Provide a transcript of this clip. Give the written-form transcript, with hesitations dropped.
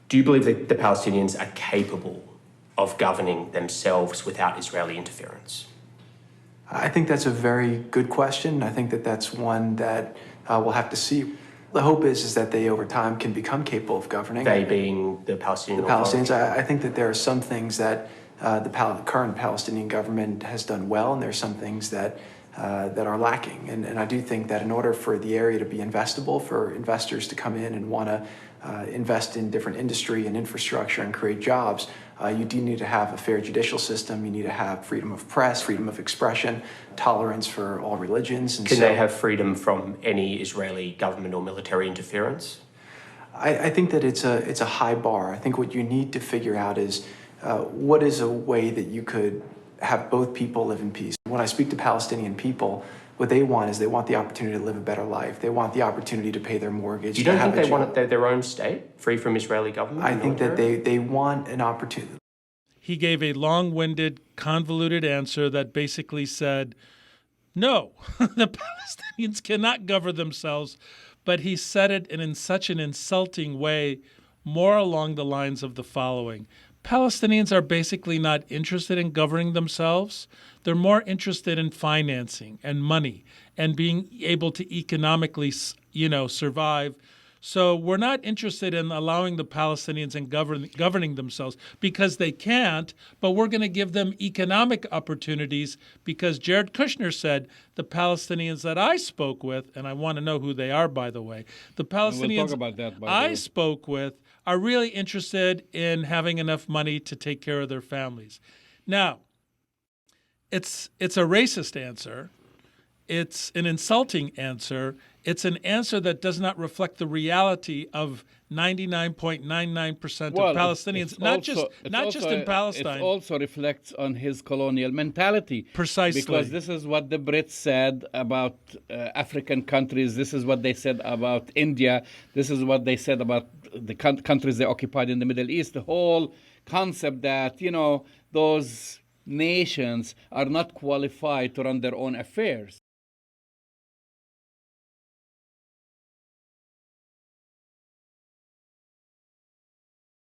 Do you believe that the Palestinians are capable of governing themselves without Israeli interference? I think that's a very good question. I think that that's one that we'll have to see. The hope is that they, over time, can become capable of governing. They being the Palestinian The Palestinians. Authority? I think that there are some things that the current Palestinian government has done well, and there are some things that are lacking. And I do think that in order for the area to be investable, for investors to come in and want to invest in different industry and infrastructure and create jobs, you do need to have a fair judicial system. You need to have freedom of press, freedom of expression, tolerance for all religions. And Can they have freedom from any Israeli government or military interference? I think that it's a high bar. I think what you need to figure out is what is a way that you could have both people live in peace. When I speak to Palestinian people, what they want is they want the opportunity to live a better life. They want the opportunity to pay their mortgage. You don't think they want their own state, free from Israeli government? I think that they want an opportunity. He gave a long-winded, convoluted answer that basically said, no, the Palestinians cannot govern themselves, but he said it in such an insulting way, more along the lines of the following. Palestinians are basically not interested in governing themselves. They're more interested in financing and money and being able to economically, survive. So we're not interested in allowing the Palestinians in governing themselves because they can't, but we're going to give them economic opportunities because Jared Kushner said the Palestinians that I spoke with, and I want to know who they are, by the way, the Palestinians we'll talk about that, I spoke with are really interested in having enough money to take care of their families. Now, it's a racist answer. It's an insulting answer. It's an answer that does not reflect the reality of 99.99% of Palestinians, not just in Palestine. It also reflects on his colonial mentality. Precisely. Because this is what the Brits said about African countries. This is what they said about India. This is what they said about the countries they occupied in the Middle East. The whole concept that, those nations are not qualified to run their own affairs.